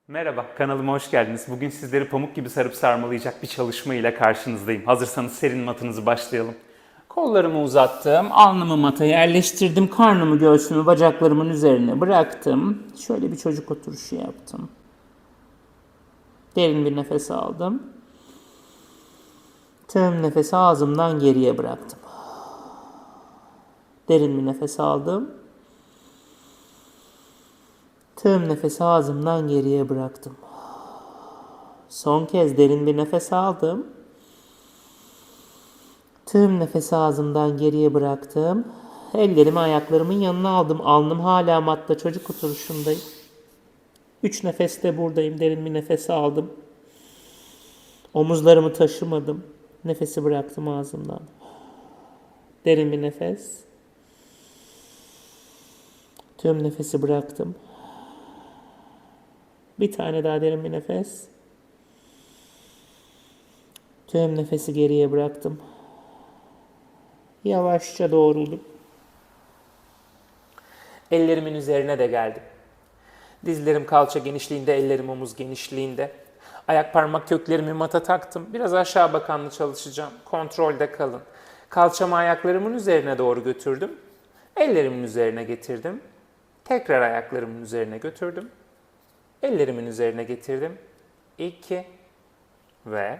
Merhaba, kanalıma hoş geldiniz. Bugün sizleri pamuk gibi sarıp sarmalayacak bir çalışma ile karşınızdayım. Hazırsanız serin matınızı başlayalım. Kollarımı uzattım, alnımı mata yerleştirdim, karnımı, göğsümü bacaklarımın üzerine bıraktım. Şöyle bir çocuk oturuşu yaptım. Derin bir nefes aldım. Tüm nefesi ağzımdan geriye bıraktım. Derin bir nefes aldım. Tüm nefesi ağzımdan geriye bıraktım. Son kez derin bir nefes aldım. Tüm nefesi ağzımdan geriye bıraktım. Ellerimi ayaklarımın yanına aldım. Alnım hala matta, çocuk oturuşundayım. 3 nefeste buradayım. Derin bir nefes aldım. Omuzlarımı taşımadım. Nefesi bıraktım ağzımdan. Derin bir nefes. Tüm nefesi bıraktım. Bir tane daha derin bir nefes. Tüm nefesi geriye bıraktım. Yavaşça doğruldum. Ellerimin üzerine de geldim. Dizlerim kalça genişliğinde, ellerim omuz genişliğinde. Ayak parmak köklerimi mata taktım. Biraz aşağı bakanlı çalışacağım. Kontrolde kalın. Kalçamı ayaklarımın üzerine doğru götürdüm. Ellerimin üzerine getirdim. Tekrar ayaklarımın üzerine götürdüm. Ellerimin üzerine getirdim. 2 ve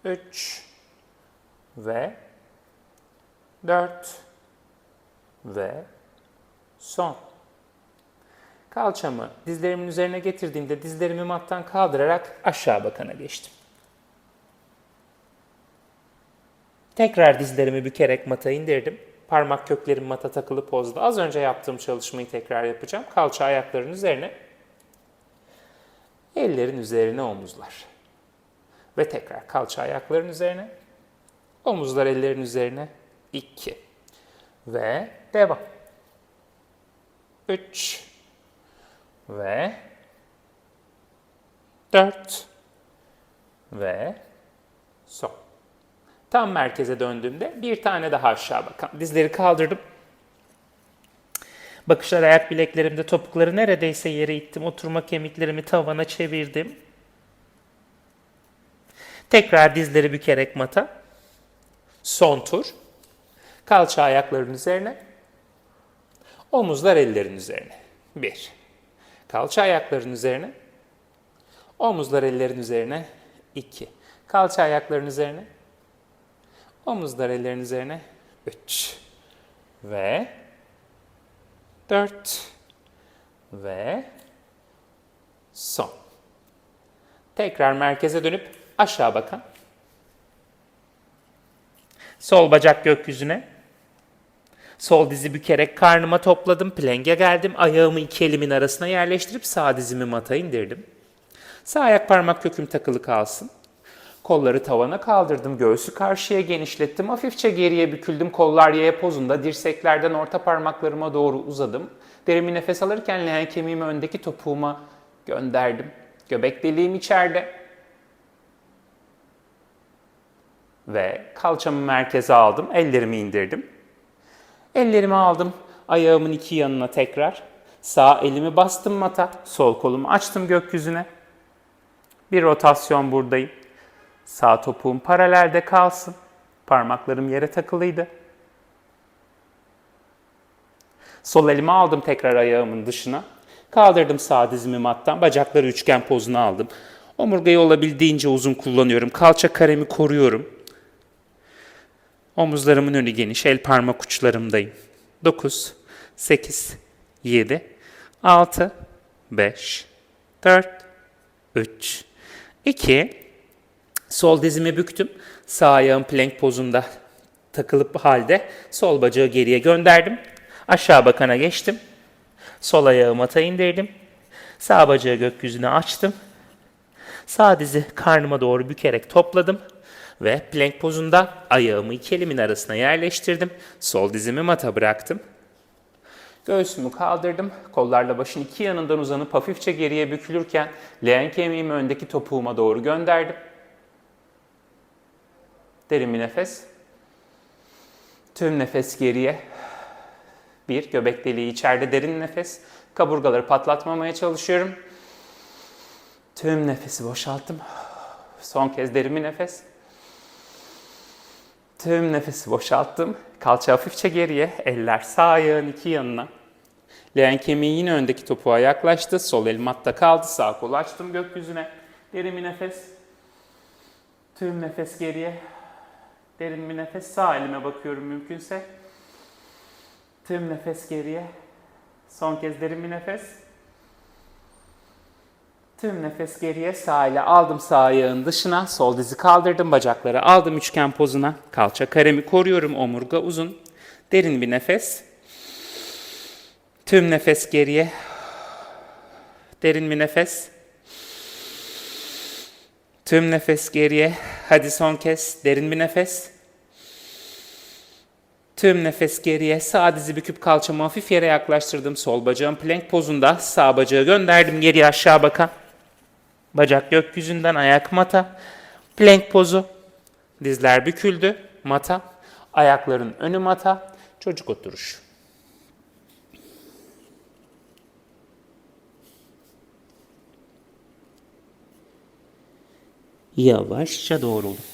3 ve 4 ve son. Kalçamı dizlerimin üzerine getirdiğimde dizlerimi mattan kaldırarak aşağı bakana geçtim. Tekrar dizlerimi bükerek mata indirdim. Parmak köklerim mata takılı pozda. Az önce yaptığım çalışmayı tekrar yapacağım. Kalça ayakların üzerine, ellerin üzerine omuzlar. Ve tekrar kalça ayakların üzerine, omuzlar ellerin üzerine. 2 ve devam. 3 ve 4 ve son. Tam merkeze döndüğümde bir tane daha aşağı bakan. Dizleri kaldırdım. Bakışlar ayak bileklerimde, topukları neredeyse yere ittim. Oturma kemiklerimi tavana çevirdim. Tekrar dizleri bükerek mata. Son tur. Kalça ayakların üzerine. Omuzlar ellerin üzerine. 1. Kalça ayakların üzerine. Omuzlar ellerin üzerine. 2. Kalça ayakların üzerine. Omuzlar ellerin üzerine. 3. Ve 4. Ve son. Tekrar merkeze dönüp aşağı bakan. Sol bacak gökyüzüne. Sol dizi bükerek karnıma topladım. Plenge geldim. Ayağımı iki elimin arasına yerleştirip sağ dizimi mata indirdim. Sağ ayak parmak köküm takılı kalsın. Kolları tavana kaldırdım. Göğsü karşıya genişlettim. Hafifçe geriye büküldüm. Kollar Y pozunda. Dirseklerden orta parmaklarıma doğru uzadım. Derin bir nefes alırken leğen kemiğimi öndeki topuğuma gönderdim. Göbek deliğim içeride. Ve kalçamı merkeze aldım. Ellerimi indirdim. Ellerimi aldım. Ayağımın iki yanına tekrar. Sağ elimi bastım mata. Sol kolumu açtım gökyüzüne. Bir rotasyon buradayım. Sağ topuğum paralelde kalsın. Parmaklarım yere takılıydı. Sol elimi aldım tekrar ayağımın dışına. Kaldırdım sağ dizimi mattan. Bacakları üçgen pozuna aldım. Omurgayı olabildiğince uzun kullanıyorum. Kalça karemi koruyorum. Omuzlarımın önü geniş. El parmak uçlarımdayım. 9, 8, 7, 6, 5, 4, 3, 2, sol dizimi büktüm. Sağ ayağım plank pozunda takılıp halde sol bacağı geriye gönderdim. Aşağı bakana geçtim. Sol ayağı mata indirdim. Sağ bacağı gökyüzüne açtım. Sağ dizi karnıma doğru bükerek topladım. Ve plank pozunda ayağımı iki elimin arasına yerleştirdim. Sol dizimi mata bıraktım. Göğsümü kaldırdım. Kollarla başın iki yanından uzanıp hafifçe geriye bükülürken leğen kemiğimi öndeki topuğuma doğru gönderdim. Derin bir nefes. Tüm nefes geriye. 1. Göbek deliği içeride derin nefes. Kaburgaları patlatmamaya çalışıyorum. Tüm nefesi boşalttım. Son kez derin bir nefes. Tüm nefesi boşalttım. Kalça hafifçe geriye. Eller sağ ayağın iki yanına. Leğen kemiği yine öndeki topuğa yaklaştı. Sol elim matta kaldı. Sağ kolu açtım gökyüzüne. Derin bir nefes. Tüm nefes geriye. Derin bir nefes. Sağ elime bakıyorum mümkünse. Tüm nefes geriye. Son kez derin bir nefes. Tüm nefes geriye. Sağ ile aldım sağ ayağın dışına. Sol dizi kaldırdım. Bacakları aldım üçgen pozuna. Kalça karemi koruyorum. Omurga uzun. Derin bir nefes. Tüm nefes geriye. Derin bir nefes. Tüm nefes geriye. Hadi son kez. Derin bir nefes. Tüm nefes geriye. Sağ dizi büküp kalçamı hafif yere yaklaştırdım. Sol bacağım plank pozunda. Sağ bacağı gönderdim geriye aşağı bakan. Bacak gökyüzünden, ayak mata. Plank pozu. Dizler büküldü. Mata. Ayakların önü mata. Çocuk oturuşu. Yavaşça doğruldum.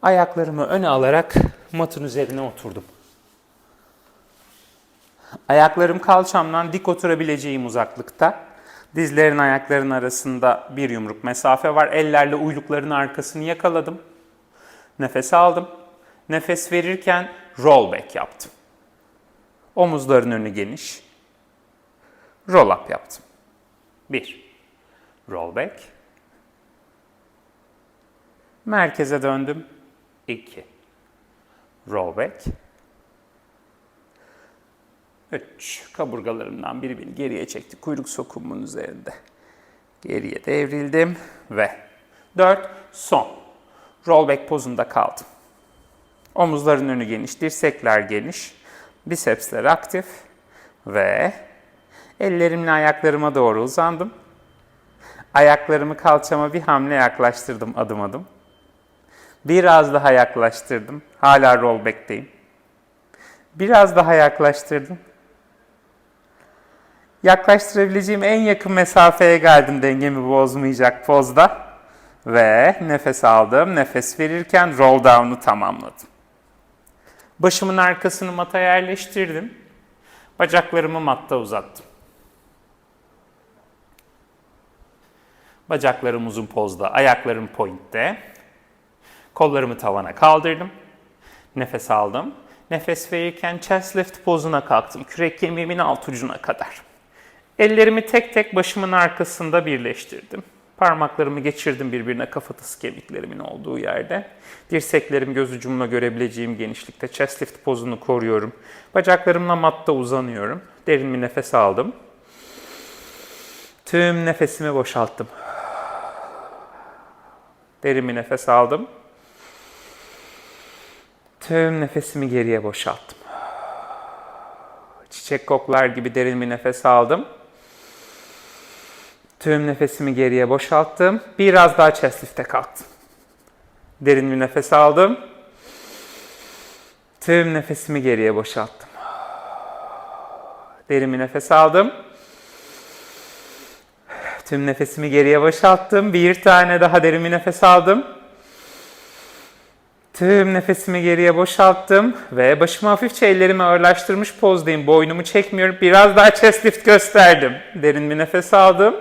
Ayaklarımı öne alarak matın üzerine oturdum. Ayaklarım kalçamdan dik oturabileceğim uzaklıkta. Dizlerin ayakların arasında bir yumruk mesafe var. Ellerle uylukların arkasını yakaladım. Nefes aldım. Nefes verirken roll back yaptım. Omuzların önü geniş. Roll up yaptım. 1. Roll back. Merkeze döndüm. 2. Roll back. 3. Kaburgalarımdan biri beni geriye çekti. Kuyruk sokumumun üzerinde. Geriye devrildim ve 4. Son. Roll back pozunda kaldım. Omuzların önü geniş, dirsekler geniş, bisepsler aktif ve ellerimle ayaklarıma doğru uzandım. Ayaklarımı kalçama bir hamle yaklaştırdım adım adım. Biraz daha yaklaştırdım. Hala roll back'teyim. Biraz daha yaklaştırdım. Yaklaştırabileceğim en yakın mesafeye geldim dengemi bozmayacak pozda. Ve nefes aldım. Nefes verirken roll down'u tamamladım. Başımın arkasını mata yerleştirdim. Bacaklarımı matta uzattım. Bacaklarım uzun pozda, ayaklarım point'te. Kollarımı tavana kaldırdım. Nefes aldım. Nefes verirken chest lift pozuna kalktım. Kürek kemiğimin alt ucuna kadar. Ellerimi tek tek başımın arkasında birleştirdim. Parmaklarımı geçirdim birbirine kafatası kemiklerimin olduğu yerde. Dirseklerim göz ucumla görebileceğim genişlikte chest lift pozunu koruyorum. Bacaklarımla matta uzanıyorum. Derin bir nefes aldım. Tüm nefesimi boşalttım. Derin bir nefes aldım. Tüm nefesimi geriye boşalttım. Çiçek koklar gibi derin bir nefes aldım. Tüm nefesimi geriye boşalttım. Biraz daha chest lift'e kalktım. Derin bir nefes aldım. Tüm nefesimi geriye boşalttım. Derin bir nefes aldım. Tüm nefesimi geriye boşalttım. Bir tane daha derin bir nefes aldım. Tüm nefesimi geriye boşalttım ve başımı hafifçe ellerimi ağırlaştırmış pozdayım. Boynumu çekmiyorum. Biraz daha chest lift gösterdim. Derin bir nefes aldım.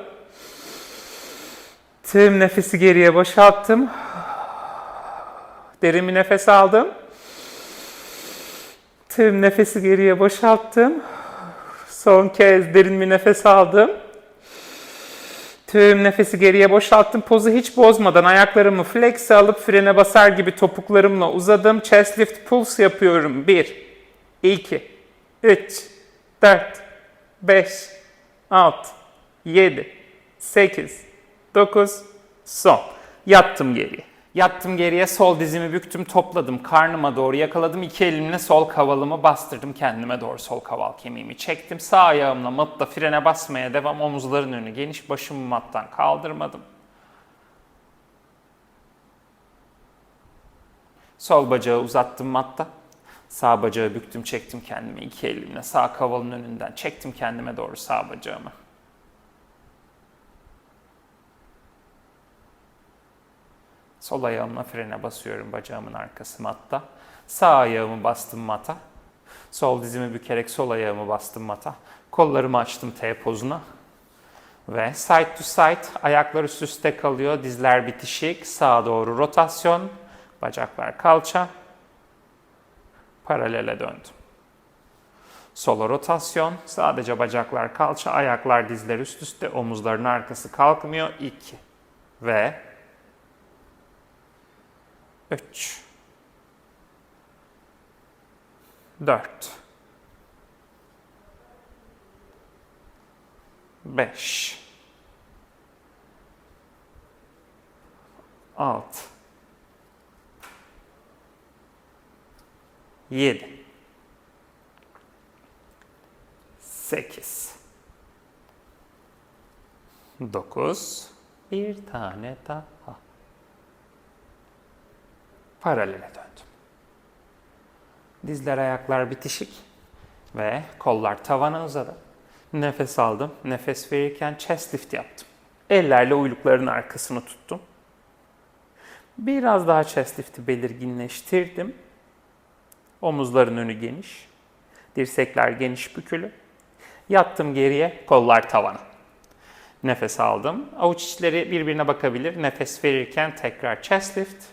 Tüm nefesi geriye boşalttım. Derin bir nefes aldım. Tüm nefesi geriye boşalttım. Son kez derin bir nefes aldım. Tüm nefesi geriye boşalttım. Pozu hiç bozmadan ayaklarımı flex'e alıp frene basar gibi topuklarımla uzadım. Chest lift pulse yapıyorum. 1, 2, 3, 4, 5, 6, 7, 8, 9, son. Yattım geriye. Yattım geriye, sol dizimi büktüm, topladım, karnıma doğru yakaladım. İki elimle sol kavalımı bastırdım kendime doğru, sol kaval kemiğimi çektim. Sağ ayağımla matta frene basmaya devam, omuzların önü geniş, başımı mattan kaldırmadım. Sol bacağı uzattım matta. Sağ bacağı büktüm, çektim kendimi iki elimle. Sağ kavalın önünden çektim kendime doğru sağ bacağımı. Sol ayağımla frene basıyorum bacağımın arkası matta. Sağ ayağımı bastım mata. Sol dizimi bükerek sol ayağımı bastım mata. Kollarımı açtım T pozuna. Ve side to side ayaklar üst üste kalıyor. Dizler bitişik. Sağa doğru rotasyon. Bacaklar kalça. Paralele döndüm. Sola rotasyon. Sadece bacaklar kalça. Ayaklar dizler üst üste. Omuzların arkası kalkmıyor. 2 ve 3 4 5 6 7 8 9 bir tane daha. Paralele döndüm. Dizler ayaklar bitişik ve kollar tavana uzadı. Nefes aldım. Nefes verirken chest lift yaptım. Ellerle uylukların arkasını tuttum. Biraz daha chest lift'i belirginleştirdim. Omuzların önü geniş. Dirsekler geniş bükülü. Yattım geriye, kollar tavana. Nefes aldım. Avuç içleri birbirine bakabilir. Nefes verirken tekrar chest lift.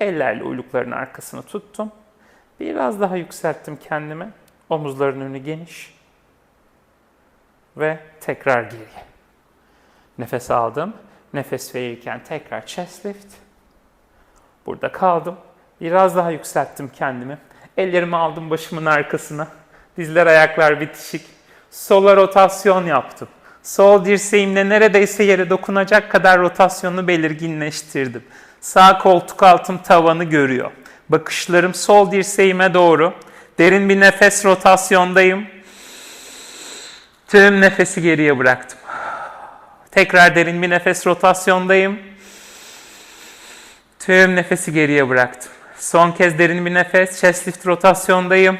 Ellerle uylukların arkasını tuttum. Biraz daha yükselttim kendimi. Omuzların önü geniş. Ve tekrar geriye. Nefes aldım. Nefes verirken tekrar chest lift. Burada kaldım. Biraz daha yükselttim kendimi. Ellerimi aldım başımın arkasına. Dizler ayaklar bitişik. Sola rotasyon yaptım. Sol dirseğimle neredeyse yere dokunacak kadar rotasyonu belirginleştirdim. Sağ koltuk altım tavanı görüyor. Bakışlarım sol dirseğime doğru. Derin bir nefes rotasyondayım. Tüm nefesi geriye bıraktım. Tekrar derin bir nefes rotasyondayım. Tüm nefesi geriye bıraktım. Son kez derin bir nefes, chest lift rotasyondayım.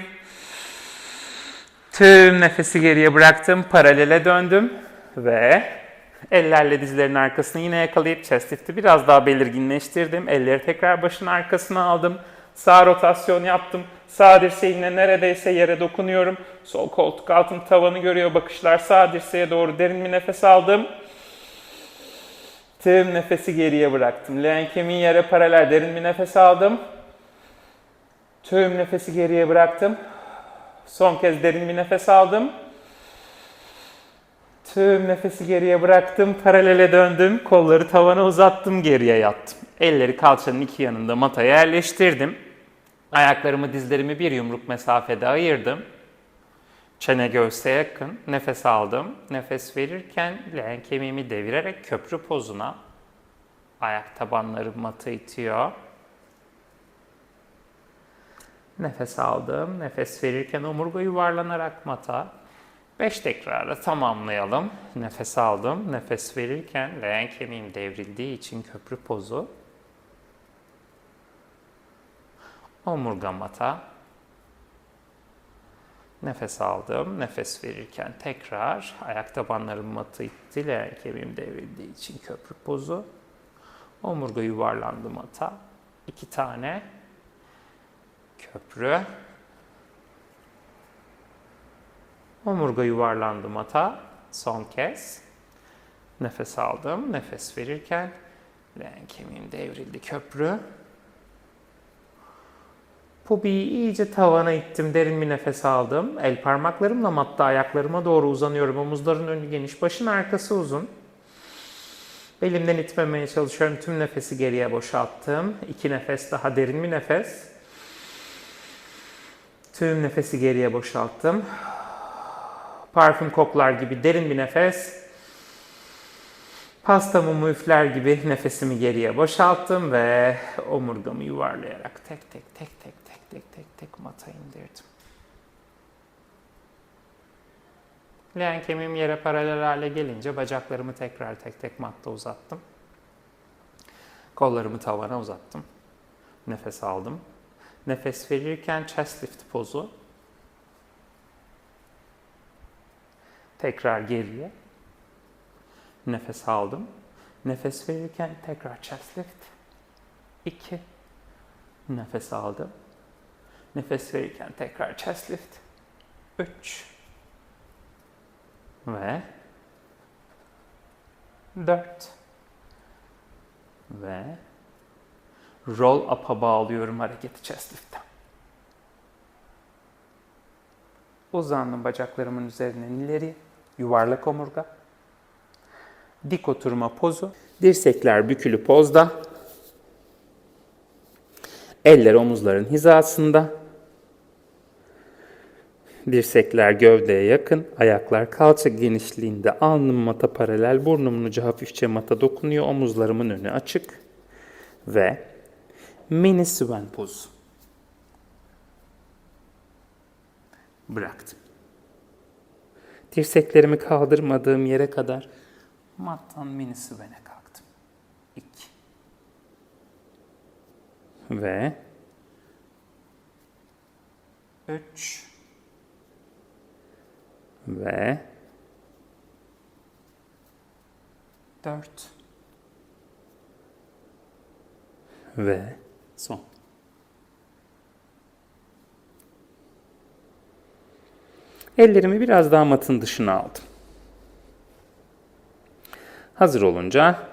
Tüm nefesi geriye bıraktım, paralele döndüm ve ellerle dizlerin arkasını yine yakalayıp chest lift'i biraz daha belirginleştirdim. Elleri tekrar başın arkasına aldım. Sağ rotasyon yaptım. Sağ dirseğimle neredeyse yere dokunuyorum. Sol koltuk altım tavanı görüyor. Bakışlar sağ dirseğe doğru derin bir nefes aldım. Tüm nefesi geriye bıraktım. Leğen kemiği yere paralel derin bir nefes aldım. Tüm nefesi geriye bıraktım. Son kez derin bir nefes aldım. Tüm nefesi geriye bıraktım. Paralele döndüm. Kolları tavana uzattım. Geriye yattım. Elleri kalçanın iki yanında mataya yerleştirdim. Ayaklarımı dizlerimi bir yumruk mesafede ayırdım. Çene göğse yakın. Nefes aldım. Nefes verirken leğen kemiğimi devirerek köprü pozuna. Ayak tabanlarım mata itiyor. Nefes aldım. Nefes verirken omurga yuvarlanarak mata. 5 tekrarla tamamlayalım. Nefes aldım. Nefes verirken leğen kemiğim devrildiği için köprü pozu. Omurga mata. Nefes aldım. Nefes verirken tekrar ayak tabanlarım matı itti. Leğen kemiğim devrildiği için köprü pozu. Omurga yuvarlandı mata. 2 tane köprü. Omurga yuvarlandı mata. Son kez. Nefes aldım. Nefes verirken leğen kemiğim devrildi köprü. Pubiyi iyice tavana ittim. Derin bir nefes aldım. El parmaklarımla matta ayaklarıma doğru uzanıyorum. Omuzların önü geniş. Başın arkası uzun. Belimden itmemeye çalışıyorum. Tüm nefesi geriye boşalttım. 2 nefes daha derin bir nefes. Tüm nefesi geriye boşalttım. Parfüm koklar gibi derin bir nefes. Pasta mumu üfler gibi nefesimi geriye boşalttım ve omurgamı yuvarlayarak tek tek mata indirdim. Leğen kemiğim yere paralel hale gelince bacaklarımı tekrar tek tek matta uzattım. Kollarımı tavana uzattım. Nefes aldım. Nefes verirken chest lift pozu. Tekrar geriye. Nefes aldım. Nefes verirken tekrar chest lift. 2. Nefes aldım. Nefes verirken tekrar chest lift. 3. Ve 4. Ve roll up'a bağlıyorum hareketi chest lift'ten. Uzandım bacaklarımın üzerinden ileri. Yuvarlak omurga. Dik oturma pozu. Dirsekler bükülü pozda. Eller omuzların hizasında. Dirsekler gövdeye yakın. Ayaklar kalça genişliğinde. Alnım mata paralel. Burnumun ucu hafifçe mata dokunuyor. Omuzlarımın önü açık. Ve mini swan pozu. Bıraktım. Dirseklerimi kaldırmadığım yere kadar mattan mini swan'e kalktım. 2. Ve 3. Ve 4. Ve son. Ellerimi biraz daha matın dışına aldım. Hazır olunca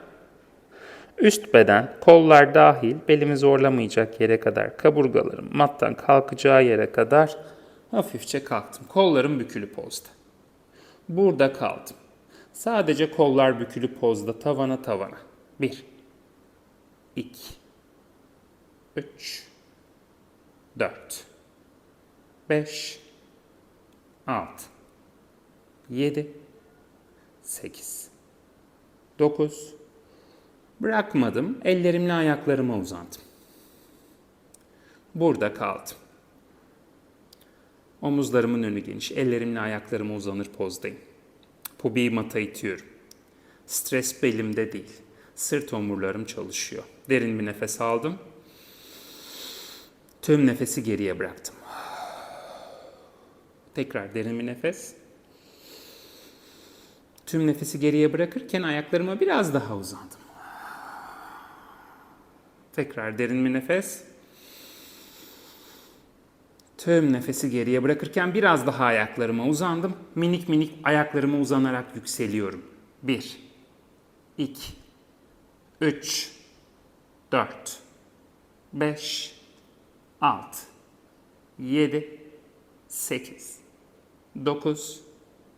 üst beden, kollar dahil belimi zorlamayacak yere kadar, kaburgalarım mattan kalkacağı yere kadar hafifçe kalktım. Kollarım bükülü pozda. Burada kaldım. Sadece kollar bükülü pozda tavana tavana. 1, 2, 3, 4, 5, 6, 7, 8, 9. Bırakmadım. Ellerimle ayaklarıma uzandım. Burada kaldım. Omuzlarımın önü geniş. Ellerimle ayaklarıma uzanır pozdayım. Pubiyi mata itiyorum. Stres belimde değil. Sırt omurlarım çalışıyor. Derin bir nefes aldım. Tüm nefesi geriye bıraktım. Tekrar derin bir nefes. Tüm nefesi geriye bırakırken ayaklarıma biraz daha uzandım. Tekrar derin bir nefes. Tüm nefesi geriye bırakırken biraz daha ayaklarıma uzandım. Minik minik ayaklarıma uzanarak yükseliyorum. 1, 2, 3, 4, 5, 6, 7, 8, 9,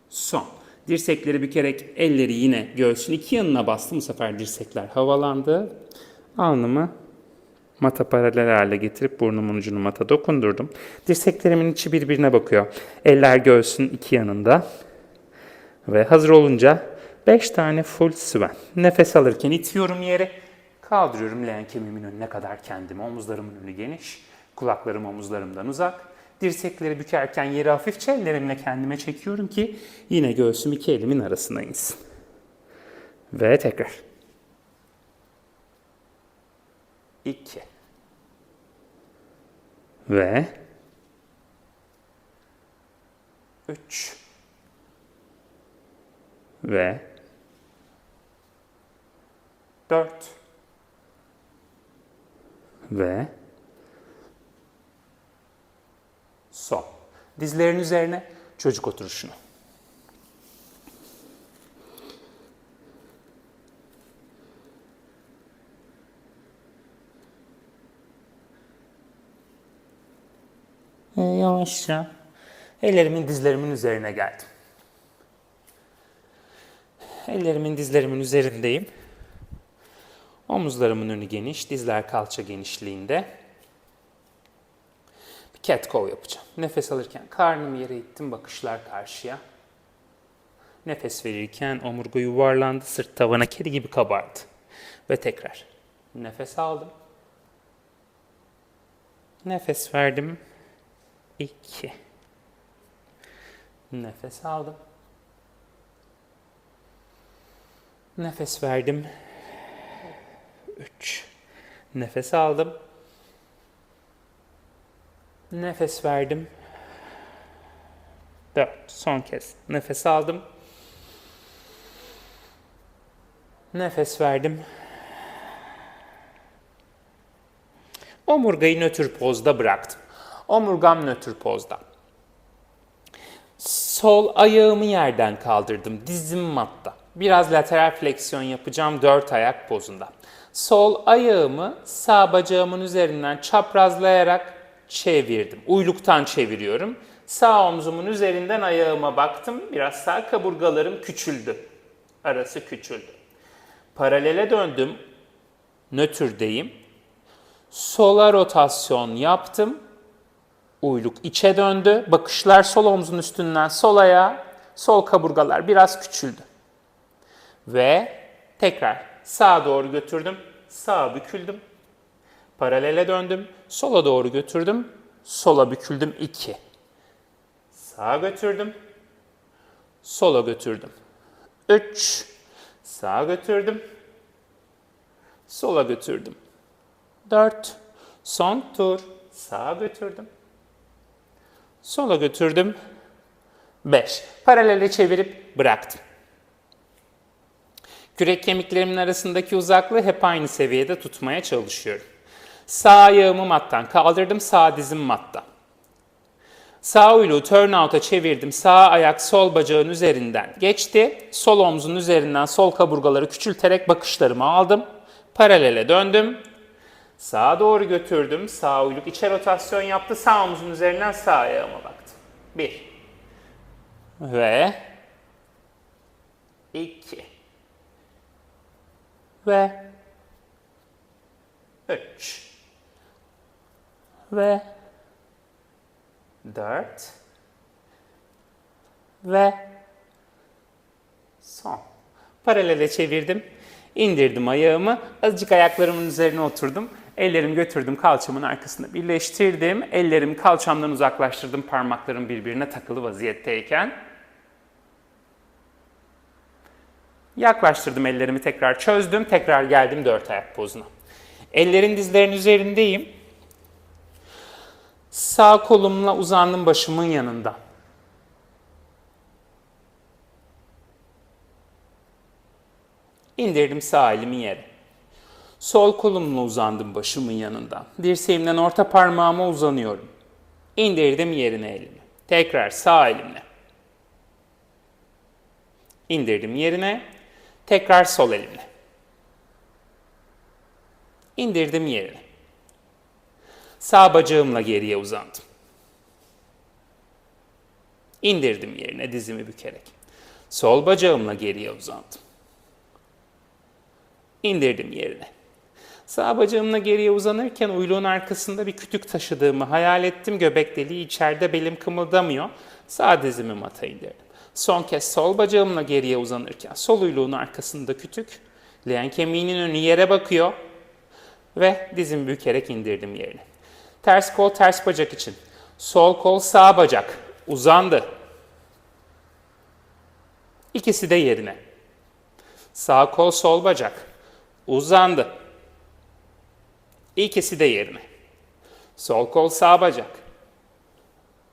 son. Dirsekleri bükerek elleri yine göğsün iki yanına bastım. Bu sefer dirsekler havalandı. Alnımı mata paralel hale getirip burnumun ucunu mata dokundurdum. Dirseklerimin içi birbirine bakıyor. Eller göğsün iki yanında. Ve hazır olunca 5 tane full swan. Nefes alırken itiyorum yere. Kaldırıyorum leğen kemiğimin önüne kadar kendimi. Omuzlarımın önü geniş. Kulaklarım omuzlarımdan uzak. Dirsekleri bükerken yeri hafifçe ellerimle kendime çekiyorum ki yine göğsüm iki elimin arasına insin. Ve tekrar. 2. Ve 3. Ve 4. Ve son. Dizlerin üzerine çocuk oturuşunu. Yavaşça ellerimin dizlerimin üzerine geldim. Ellerimin dizlerimin üzerindeyim. Omuzlarımın önü geniş, dizler kalça genişliğinde. Bir cat cow yapacağım. Nefes alırken karnımı yere ittim, bakışlar karşıya. Nefes verirken omurga yuvarlandı, sırt tavana kedi gibi kabardı. Ve tekrar. Nefes aldım. Nefes verdim. 2. Nefes aldım. Nefes verdim. 3. Nefes aldım. Nefes verdim. 4. Son kez. Nefes aldım. Nefes verdim. Omurgayı nötr pozda bıraktım. Omurgam nötr pozda. Sol ayağımı yerden kaldırdım. Dizim matta. Biraz lateral fleksiyon yapacağım 4 ayak pozunda. Sol ayağımı sağ bacağımın üzerinden çaprazlayarak çevirdim. Uyluktan çeviriyorum. Sağ omzumun üzerinden ayağıma baktım. Biraz sağ kaburgalarım küçüldü. Arası küçüldü. Paralele döndüm. Nötrdeyim. Sola rotasyon yaptım. Uyluk içe döndü. Bakışlar sol omzun üstünden sol ayağa. Sol kaburgalar biraz küçüldü. Ve tekrar sağa doğru götürdüm. Sağa büküldüm. Paralele döndüm. Sola doğru götürdüm. Sola büküldüm. 2. Sağa götürdüm. Sola götürdüm. 3. Sağa götürdüm. Sola götürdüm. 4. Son tur. Sağa götürdüm. Sola götürdüm. 5. Paralele çevirip bıraktım. Kürek kemiklerimin arasındaki uzaklığı hep aynı seviyede tutmaya çalışıyorum. Sağ ayağımı mattan kaldırdım. Sağ dizim matta. Sağ uyluğu turnout'a çevirdim. Sağ ayak sol bacağın üzerinden geçti. Sol omzun üzerinden sol kaburgaları küçülterek bakışlarımı aldım. Paralele döndüm. Sağa doğru götürdüm. Sağ uyluk içe rotasyon yaptı. Sağ omzun üzerinden sağ ayağıma baktım. 1. Ve 2. Ve 3. Ve 4. Ve son. Paralele çevirdim. İndirdim ayağımı. Azıcık ayaklarımın üzerine oturdum. Ellerimi götürdüm kalçamın arkasında birleştirdim. Ellerimi kalçamdan uzaklaştırdım parmaklarım birbirine takılı vaziyetteyken. Yaklaştırdım ellerimi tekrar çözdüm. Tekrar geldim 4 ayak pozuna. Ellerin dizlerin üzerindeyim. Sağ kolumla uzandım başımın yanında. İndirdim sağ elimi yere. Sol kolumla uzandım başımın yanında. Dirseğimden orta parmağıma uzanıyorum. İndirdim yerine elimi. Tekrar sağ elimle. İndirdim yerine. Tekrar sol elimle. İndirdim yerine. Sağ bacağımla geriye uzandım. İndirdim yerine dizimi bükerek. Sol bacağımla geriye uzandım. İndirdim yerine. Sağ bacağımla geriye uzanırken uyluğun arkasında bir kütük taşıdığımı hayal ettim. Göbek deliği içeride, belim kımıldamıyor. Sağ dizimi mata indirdim. Son kez sol bacağımla geriye uzanırken sol uyluğun arkasında kütük. Leğen kemiğinin önü yere bakıyor. Ve dizimi bükerek indirdim yerine. Ters kol ters bacak için. Sol kol sağ bacak. Uzandı. İkisi de yerine. Sağ kol sol bacak. Uzandı. İkisi de yerine. Sol kol sağ bacak.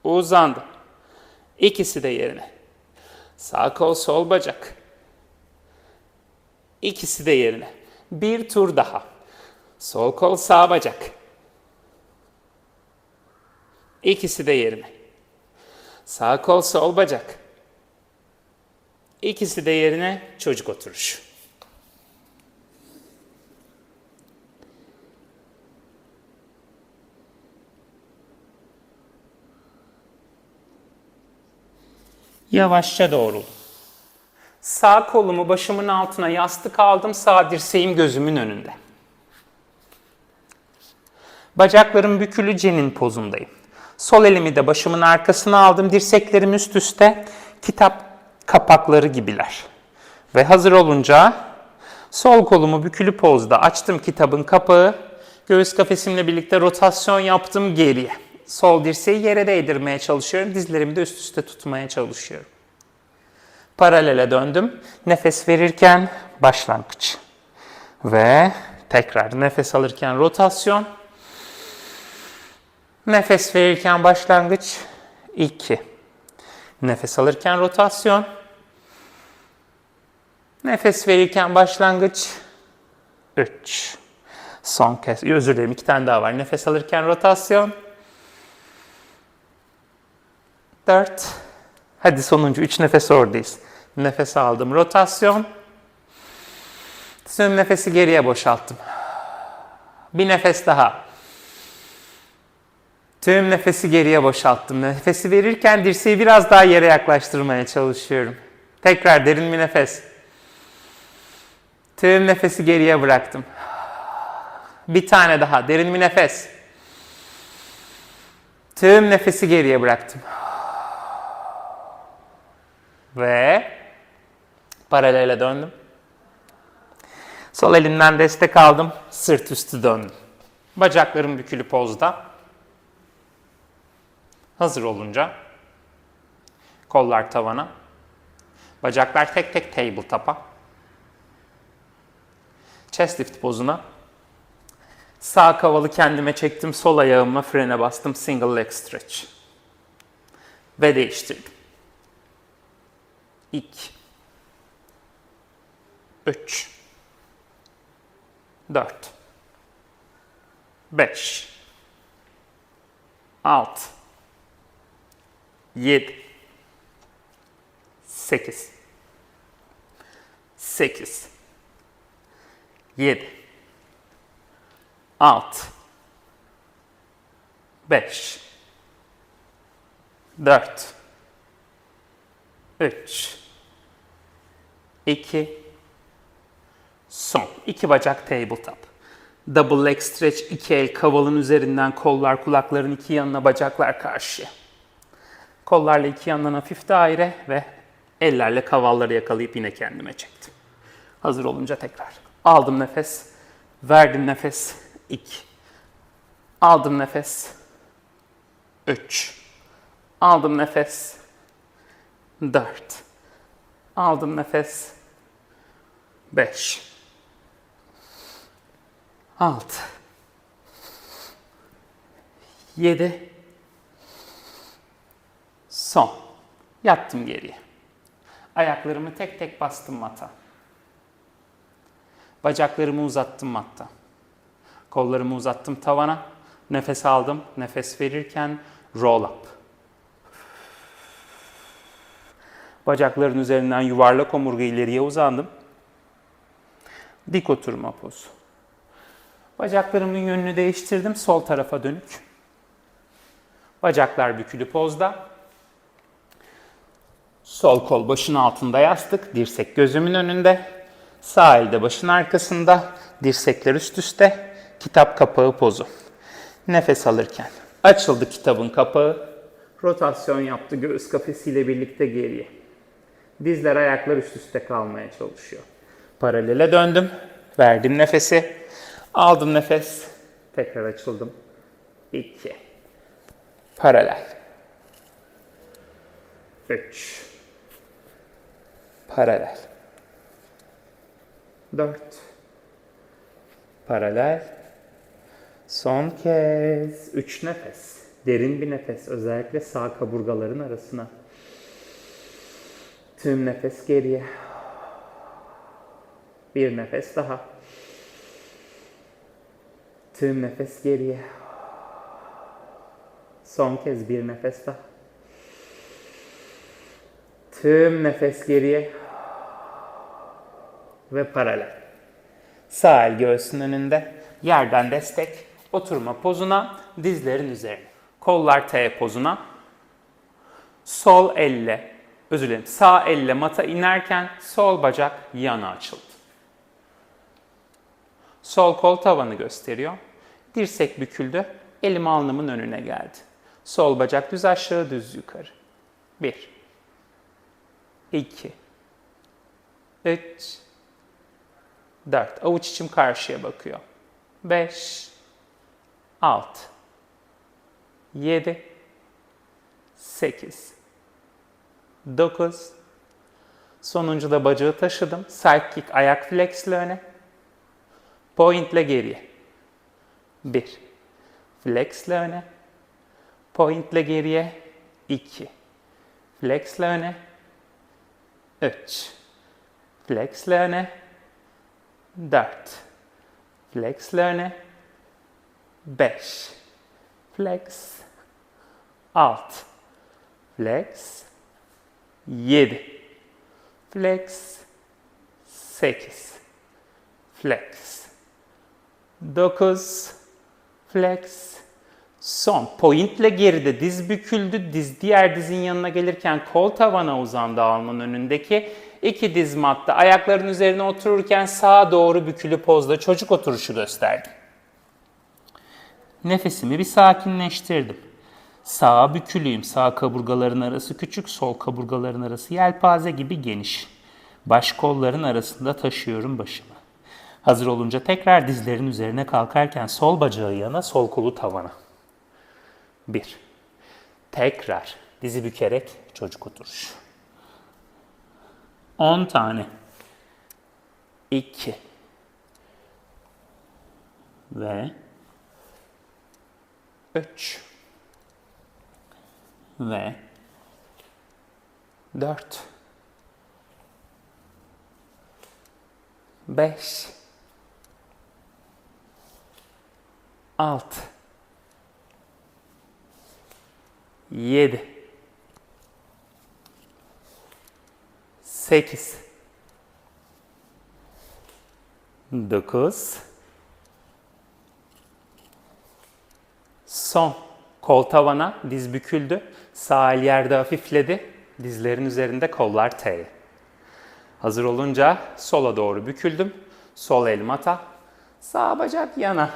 Uzandı. İkisi de yerine. Sağ kol sol bacak. İkisi de yerine. Bir tur daha. Sol kol sağ bacak. İkisi de yerine. Sağ kol sol bacak. İkisi de yerine çocuk oturuşu. Yavaşça doğrulun. Sağ kolumu başımın altına yastık aldım. Sağ dirseğim gözümün önünde. Bacaklarım bükülü cenin pozundayım. Sol elimi de başımın arkasına aldım. Dirseklerim üst üste kitap kapakları gibiler. Ve hazır olunca sol kolumu bükülü pozda açtım kitabın kapağı. Göğüs kafesimle birlikte rotasyon yaptım geriye. Sol dirseği yere değdirmeye çalışıyorum. Dizlerimi de üst üste tutmaya çalışıyorum. Paralele döndüm. Nefes verirken başlangıç. Ve tekrar nefes alırken rotasyon. Nefes verirken başlangıç 2. Nefes alırken rotasyon. Nefes verirken başlangıç 3. Son kez, özür dilerim, 2 tane daha var. Nefes alırken rotasyon 4. Hadi sonuncu 3 nefes oradayız. Nefes aldım, rotasyon. Tüm nefesi geriye boşalttım. Bir nefes daha. Tüm nefesi geriye boşalttım. Nefesi verirken dirseği biraz daha yere yaklaştırmaya çalışıyorum. Tekrar derin bir nefes. Tüm nefesi geriye bıraktım. Bir tane daha derin bir nefes. Tüm nefesi geriye bıraktım. Ve paralele döndüm. Sol elimden destek aldım. Sırt üstü döndüm. Bacaklarım bükülü pozda. Hazır olunca kollar tavana. Bacaklar tek tek tabletop'a. Chest lift pozuna. Sağ kavalı kendime çektim. Sol ayağımla frene bastım. Single leg stretch. Ve değiştirdim. 2 3 4 5 6 7 8 8 7 6 5 4 3 2 son. 2 bacak tabletop. Double leg stretch, 2 el kavalın üzerinden, kollar kulakların iki yanına, bacaklar karşıya. Kollarla iki yandan hafif daire ve ellerle kavalları yakalayıp yine kendime çektim. Hazır olunca tekrar. Aldım nefes, verdim nefes, 2. Aldım nefes, 3. Aldım nefes, 4. Aldım nefes, 5. 6. 7. Son. Yattım geriye. Ayaklarımı tek tek bastım mata. Bacaklarımı uzattım matta. Kollarımı uzattım tavana. Nefes aldım. Nefes verirken roll up. Bacakların üzerinden yuvarlak omurga ileriye uzandım. Dik oturma pozu. Bacaklarımın yönünü değiştirdim. Sol tarafa dönük. Bacaklar bükülü pozda. Sol kol başın altında yastık. Dirsek gözümün önünde. Sağ elde başın arkasında. Dirsekler üst üste. Kitap kapağı pozu. Nefes alırken açıldı kitabın kapağı. Rotasyon yaptı göğüs kafesiyle birlikte geriye. Dizler, ayaklar üst üste kalmaya çalışıyor. Paralele döndüm. Verdim nefesi. Aldım nefes. Tekrar açıldım. 2. Paralel. 3. Paralel. 4. Paralel. Son kez. 3 nefes. Derin bir nefes. Özellikle sağ kaburgaların arasına. Tüm nefes geriye. Bir nefes daha. Tüm nefes geriye. Son kez bir nefes daha. Tüm nefes geriye. Ve paralel. Sağ el göğsün önünde. Yerden destek. Oturma pozuna. Dizlerin üzerine. Kollar T pozuna. Sol elle, özür dilerim, sağ elle mata inerken sol bacak yana açıldı. Sol kol tavanı gösteriyor. Dirsek büküldü. Elim alnımın önüne geldi. Sol bacak düz aşağı, düz yukarı. 1 2 3 4. Avuç içim karşıya bakıyor. 5 6 7 8 9. Sonuncu da bacağı taşıdım. Side kick, ayak flex ile öne. Point ile geriye. 1. Flex ile öne. Pointle geriye 2. Flexle öne 3. Flexle öne 4. Flexle öne 5. Flex 6. Flex 7. Flex 8. Flex 9. Flex. Son. Pointle geride diz büküldü. Diğer dizin yanına gelirken kol tavana uzandı alnın önündeki. 2 diz matta. Ayakların üzerine otururken sağa doğru bükülü pozda çocuk oturuşu gösterdim. Nefesimi bir sakinleştirdim. Sağa bükülüyüm. Sağ kaburgaların arası küçük, sol kaburgaların arası yelpaze gibi geniş. Baş kolların arasında taşıyorum başımı. Hazır olunca tekrar dizlerin üzerine kalkarken sol bacağı yana, sol kolu tavana. 1. Tekrar dizi bükerek çocuk oturuşu. 10 tane. 2. Ve 3. Ve 4. 5. 6. 7. 8. 9. Son. Kol tavana, diz büküldü. Sağ el yerde hafifledi. Dizlerin üzerinde kollar T'ye. Hazır olunca sola doğru büküldüm. Sol el mata. Sağ bacak yana.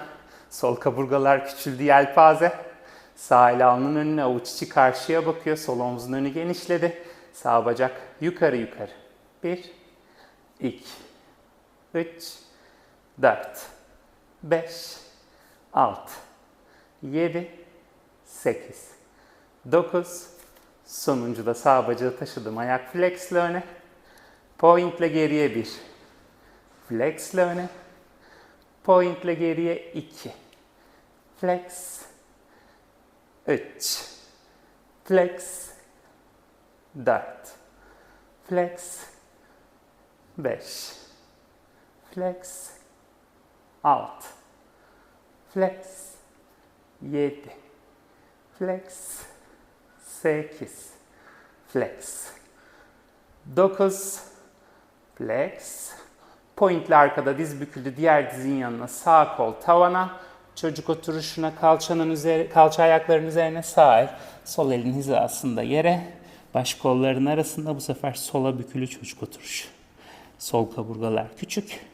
Sol kaburgalar küçüldü yelpaze. Sağ el alnın önüne, avuç içi karşıya bakıyor. Sol omzun önü genişledi. Sağ bacak yukarı yukarı. 1, 2, 3, 4, 5, 6, 7, 8, 9. Sonuncu da sağ bacağı taşıdım. Ayak flexle öne. Pointle geriye 1. Flexle öne. Pointle geriye 2. Flex. 3. Flex. 4. Flex. 5. Flex. 6. Flex. 7. Flex. 8. Flex. 9. Flex. Pointle arkada diz büküldü. Diğer dizin yanına sağ kol tavana. Çocuk oturuşuna kalça ayakların üzerine sağ el. Sol elin hizasında yere. Baş kolların arasında bu sefer sola bükülü çocuk oturuşu. Sol kaburgalar küçük.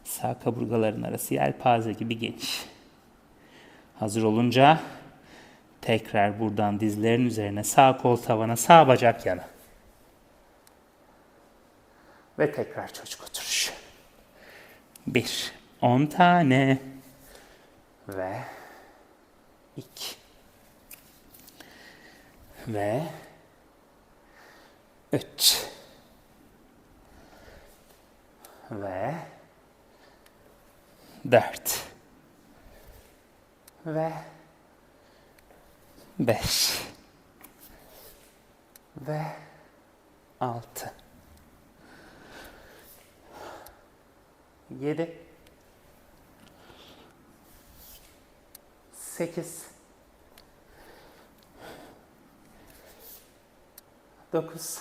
Sağ kaburgaların arası yelpaze gibi geniş. Hazır olunca tekrar buradan dizlerin üzerine sağ kol tavana, sağ bacak yana. Ve tekrar çocuk oturuşu. 1. 10 tane. Ve 2. Ve 3. Ve 4. Ve 5. Ve 6. 7. 8. 9.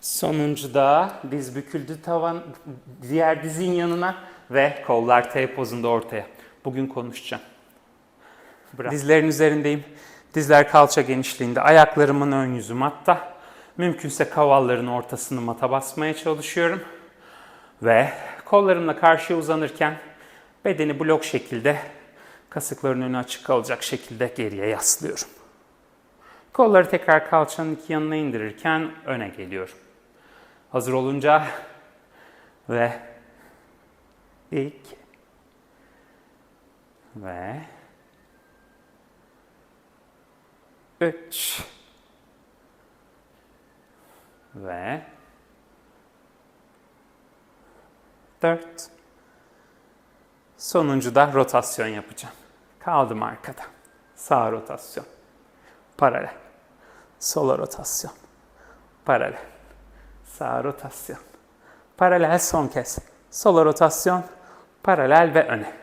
Sonuncu da diz büküldü tavan, diğer dizin yanına ve kollar T pozunda ortaya. Bugün konuşacağım. Dizlerin üzerindeyim. Dizler kalça genişliğinde. Ayaklarımın ön yüzü matta. Mümkünse kavalların ortasını mata basmaya çalışıyorum. Ve kollarımla karşıya uzanırken bedeni blok şekilde kasıkların önü açık kalacak şekilde geriye yaslıyorum. Kolları tekrar kalçanın iki yanına indirirken öne geliyorum. Hazır olunca ve 2 ve 3 ve 4. Sonuncu da rotasyon yapacağım. Kaldım arkada. Sağ rotasyon. Paralel. Sola rotasyon. Paralel. Sağ rotasyon. Paralel son kez. Sola rotasyon. Paralel ve öne.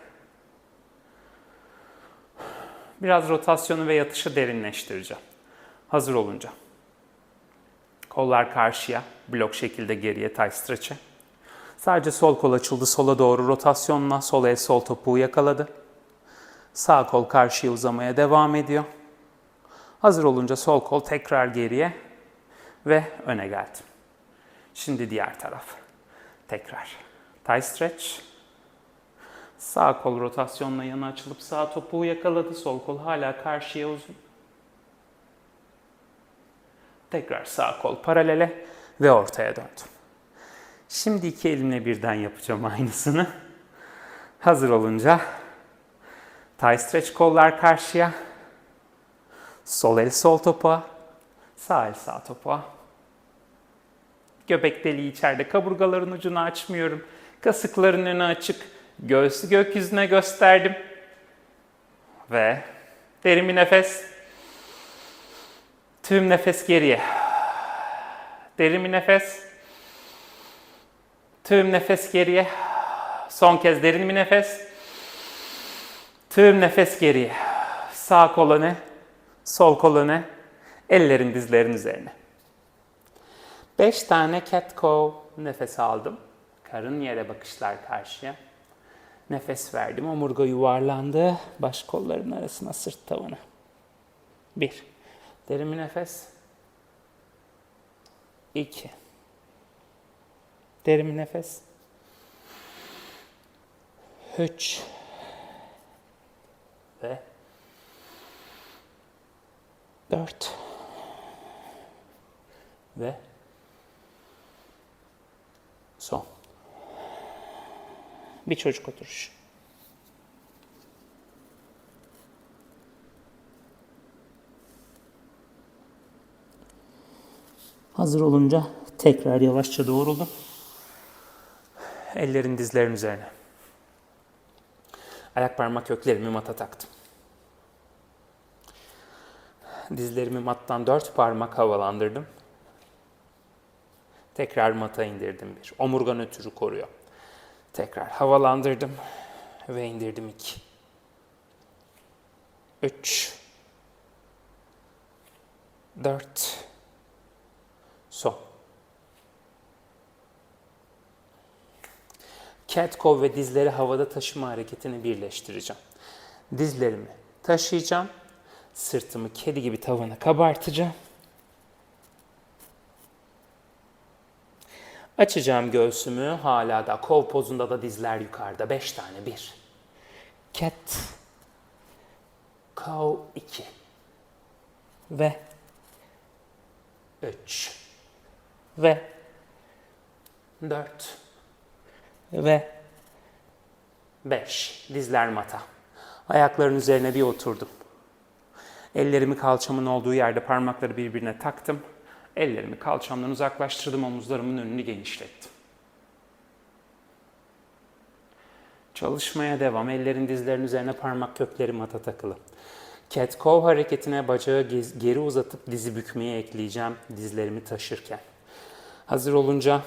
Biraz rotasyonu ve yatışı derinleştireceğim. Hazır olunca. Kollar karşıya. Blok şekilde geriye tie stretch'e. Sadece sol kol açıldı. Sola doğru rotasyonla sol el sol topuğu yakaladı. Sağ kol karşıya uzamaya devam ediyor. Hazır olunca sol kol tekrar geriye ve öne geldim. Şimdi diğer taraf. Tekrar. Tie stretch. Sağ kol rotasyonla yana açılıp sağ topuğu yakaladı. Sol kol hala karşıya uzun. Tekrar sağ kol paralele ve ortaya döndüm. Şimdi iki elimle birden yapacağım aynısını. Hazır olunca tie stretch, kollar karşıya. Sol el sol topuğa. Sağ el sağ topuğa. Göbek deliği içeride. Kaburgaların ucunu açmıyorum. Kasıkların önü açık. Göğsü gökyüzüne gösterdim. Ve derin bir nefes. Tüm nefes geriye. Derin bir nefes. Tüm nefes geriye. Son kez derin bir nefes. Tüm nefes geriye. Sağ kol öne. Sol kol öne. Ellerin dizlerin üzerine. 5 tane cat cow nefes aldım. Karın yere, bakışlar karşıya. Nefes verdim. Omurga yuvarlandı. Baş kolların arasına, sırt tavanı. 1. Derin bir nefes. 2. Derin bir nefes. 3. Ve 4. Ve son. Bir çocuk oturuşu. Hazır olunca tekrar yavaşça doğrulun. Ellerin dizlerin üzerine. Ayak parmak köklerimi mata taktım. Dizlerimi mattan 4 parmak havalandırdım. Tekrar mata indirdim 1. Omurga nötrü koruyor. Tekrar havalandırdım ve indirdim 2. 3. 4. Son. Cat cow ve dizleri havada taşıma hareketini birleştireceğim. Dizlerimi taşıyacağım. Sırtımı kedi gibi tavana kabartacağım. Açacağım göğsümü. Hala da kol pozunda da dizler yukarıda. 5 tane. 1. Cat. Cow 2. Ve 3. Ve 4. Ve 5. Dizler mata. Ayakların üzerine bir oturdum. Ellerimi kalçamın olduğu yerde parmakları birbirine taktım. Ellerimi kalçamdan uzaklaştırdım. Omuzlarımın önünü genişlettim. Çalışmaya devam. Ellerin dizlerin üzerine, parmak kökleri mata takılı. Cat cow hareketine bacağı geri uzatıp dizi bükmeyi ekleyeceğim dizlerimi taşırken. Hazır olunca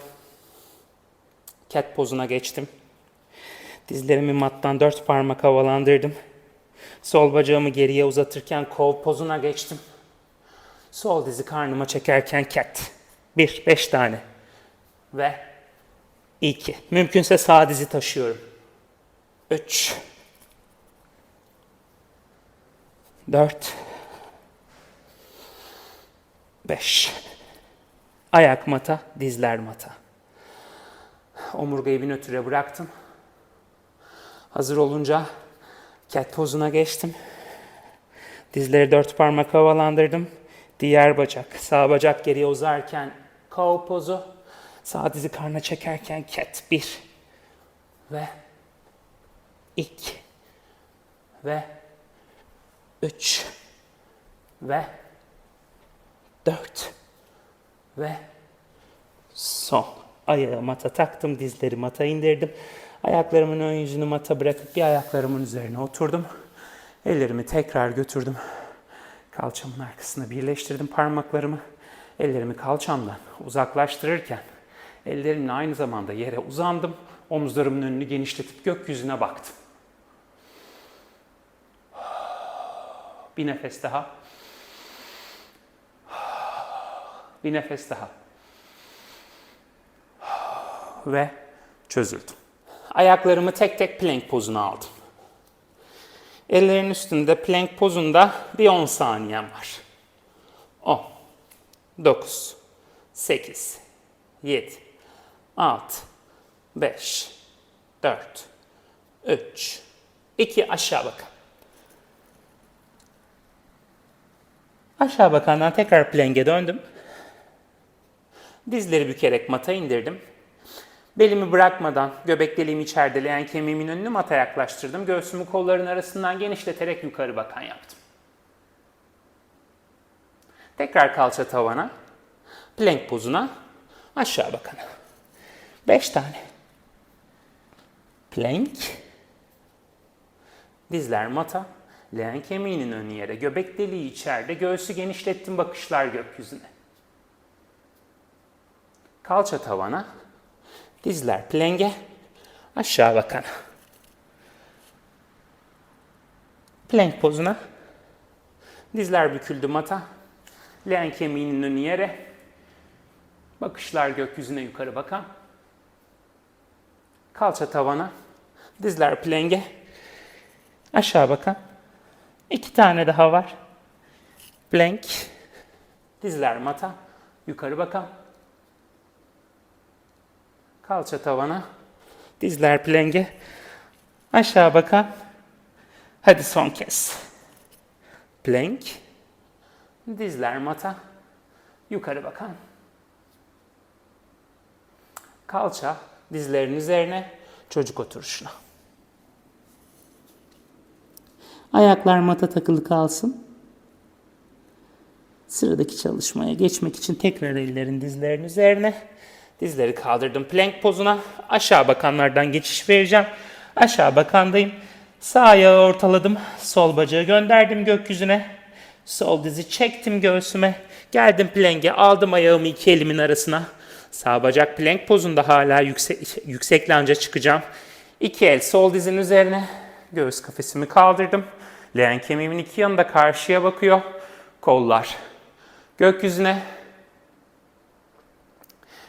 cat pozuna geçtim. Dizlerimi mattan 4 parmak havalandırdım. Sol bacağımı geriye uzatırken cow pozuna geçtim. Sol dizi karnıma çekerken cat. 1. 5 tane. Ve 2. Mümkünse sağ dizi taşıyorum. 3. 4. 5. Ayak mata, dizler mata. Omurgayı bir nötre bıraktım. Hazır olunca cat pozuna geçtim. Dizleri 4 parmak havalandırdım. Diğer bacak, sağ bacak geriye uzarken cow pozu. Sağ dizi karna çekerken cat. 1. Ve 2. Ve 3. Ve 4. Ve son. Ayağı mata taktım, dizleri mata indirdim. Ayaklarımın ön yüzünü mata bırakıp bir ayaklarımın üzerine oturdum. Ellerimi tekrar götürdüm. Kalçamın arkasına birleştirdim parmaklarımı. Ellerimi kalçamdan uzaklaştırırken ellerimle aynı zamanda yere uzandım. Omuzlarımın önünü genişletip gökyüzüne baktım. Bir nefes daha. Bir nefes daha. Ve çözüldüm. Ayaklarımı tek tek plank pozuna aldım. Ellerin üstünde plank pozunda bir 10 saniyem var. 10, 9, 8, 7, 6, 5, 4, 3, 2, aşağı bakın. Aşağı bakandan tekrar plank'e döndüm. Dizleri bükerek mata indirdim. Belimi bırakmadan göbek deliğimi içeride leğen kemiğimin önünü mata yaklaştırdım. Göğsümü kolların arasından genişleterek yukarı bakan yaptım. Tekrar kalça tavana, plank pozuna, aşağı bakana. 5 tane. Plank, dizler mata, leğen kemiğinin önü yere, göbek deliği içeride, göğsü genişlettim, bakışlar gökyüzüne. Kalça tavana, dizler plank'e, aşağı bakana. Plank pozuna, dizler büküldü mata, leğen kemiğinin önü yere, bakışlar gökyüzüne yukarı bakan. Kalça tavana, dizler plank'e, aşağı bakan. 2 tane daha var. Plank, dizler mata, yukarı bakan. Kalça tavana, dizler plank'e, aşağı bakan. Hadi son kez. Plank, dizler mata, yukarı bakan. Kalça dizlerin üzerine, çocuk oturuşuna. Ayaklar mata takılı kalsın. Sıradaki çalışmaya geçmek için tekrar ellerin dizlerin üzerine. Dizleri kaldırdım plank pozuna. Aşağı bakanlardan geçiş vereceğim. Aşağı bakandayım. Sağ ayağı ortaladım. Sol bacağı gönderdim gökyüzüne. Sol dizi çektim göğsüme. Geldim plank'e, aldım ayağımı iki elimin arasına. Sağ bacak plank pozunda, hala yüksekle anca çıkacağım. İki el sol dizin üzerine. Göğüs kafesimi kaldırdım. Leğen kemiğimin iki yanında karşıya bakıyor. Kollar gökyüzüne.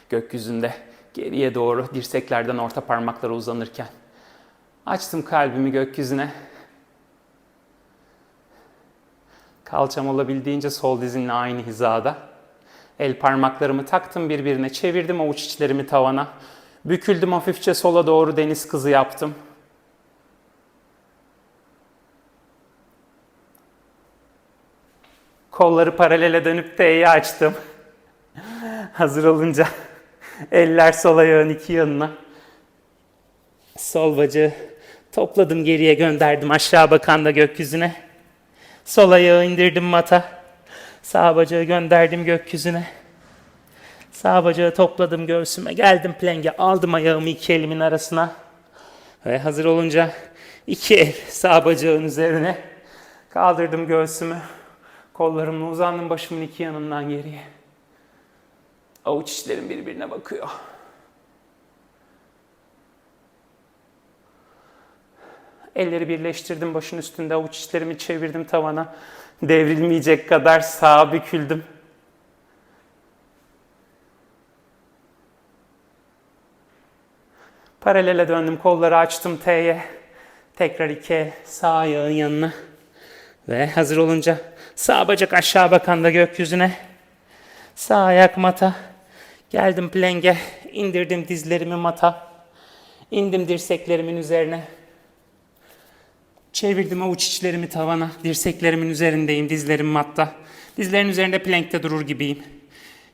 Gökyüzünde geriye doğru dirseklerden orta parmaklara uzanırken açtım kalbimi gökyüzüne. Kalçam olabildiğince sol dizinle aynı hizada. El parmaklarımı taktım birbirine, çevirdim avuç içlerimi tavana. Büküldüm hafifçe sola doğru, deniz kızı yaptım. Kolları paralele dönüp T'yi açtım. Hazır olunca eller sol ayağın iki yanına. Sol bacağı topladım geriye, gönderdim aşağı bakan da gökyüzüne. Sol ayağı indirdim mata. Sağ bacağı gönderdim gökyüzüne. Sağ bacağı topladım göğsüme. Geldim plank'e, aldım ayağımı iki elimin arasına. Ve hazır olunca iki el sağ bacağın üzerine. Kaldırdım göğsümü. Kollarımla uzandım başımın iki yanından geriye. Avuç içlerim birbirine bakıyor. Elleri birleştirdim başın üstünde, avuç içlerimi çevirdim tavana. Devrilmeyecek kadar sağa büküldüm. Paralele döndüm, kolları açtım T'ye. Tekrar iki el sağ ayağın yanına. Ve hazır olunca sağ bacak aşağı bakan da gökyüzüne. Sağ ayak mata. Geldim plank'e, indirdim dizlerimi mata. İndim dirseklerimin üzerine. Çevirdim avuç içlerimi tavana. Dirseklerimin üzerindeyim, dizlerim matta. Dizlerin üzerinde plank'te durur gibiyim.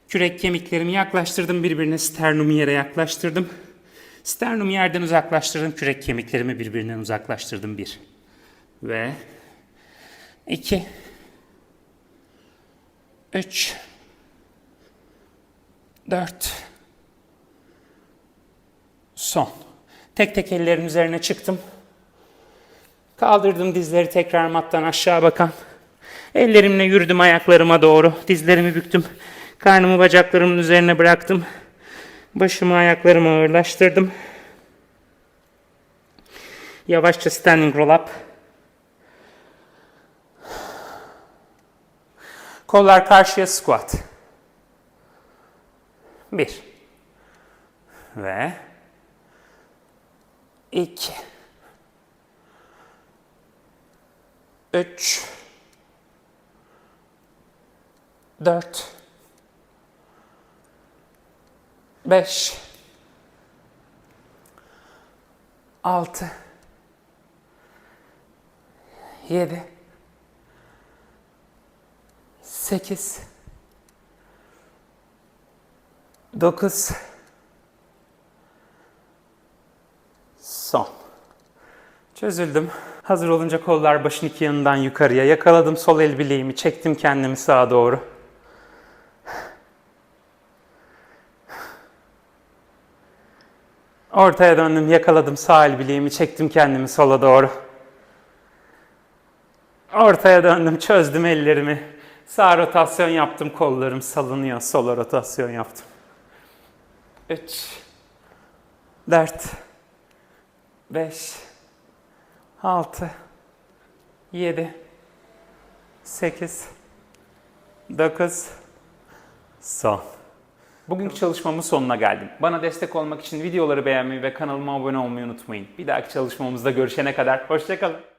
Kürek kemiklerimi yaklaştırdım birbirine, sternumu yere yaklaştırdım. Sternumu yerden uzaklaştırdım, kürek kemiklerimi birbirinden uzaklaştırdım. 1 ve 2 3 4 son. Tek tek ellerin üzerine çıktım. Kaldırdım dizleri tekrar mattan aşağı bakan. Ellerimle yürüdüm ayaklarıma doğru. Dizlerimi büktüm. Karnımı bacaklarımın üzerine bıraktım. Başımı ayaklarıma ağırlaştırdım. Yavaşça standing roll up. Kollar karşıya squat. 1 ve 2 3 4 5 6 7 8 9 son. Çözüldüm. Hazır olunca kollar başın iki yanından yukarıya. Yakaladım sol el bileğimi, çektim kendimi sağa doğru. Ortaya döndüm, yakaladım sağ el bileğimi, çektim kendimi sola doğru. Ortaya döndüm, çözdüm ellerimi. Sağ rotasyon yaptım, kollarım salınıyor. Sola rotasyon yaptım. 3 4 5 6 7 8 9 son. Bugünkü çalışmamın sonuna geldim. Bana destek olmak için videoları beğenmeyi ve kanalıma abone olmayı unutmayın. Bir dahaki çalışmamızda görüşene kadar hoşça kalın.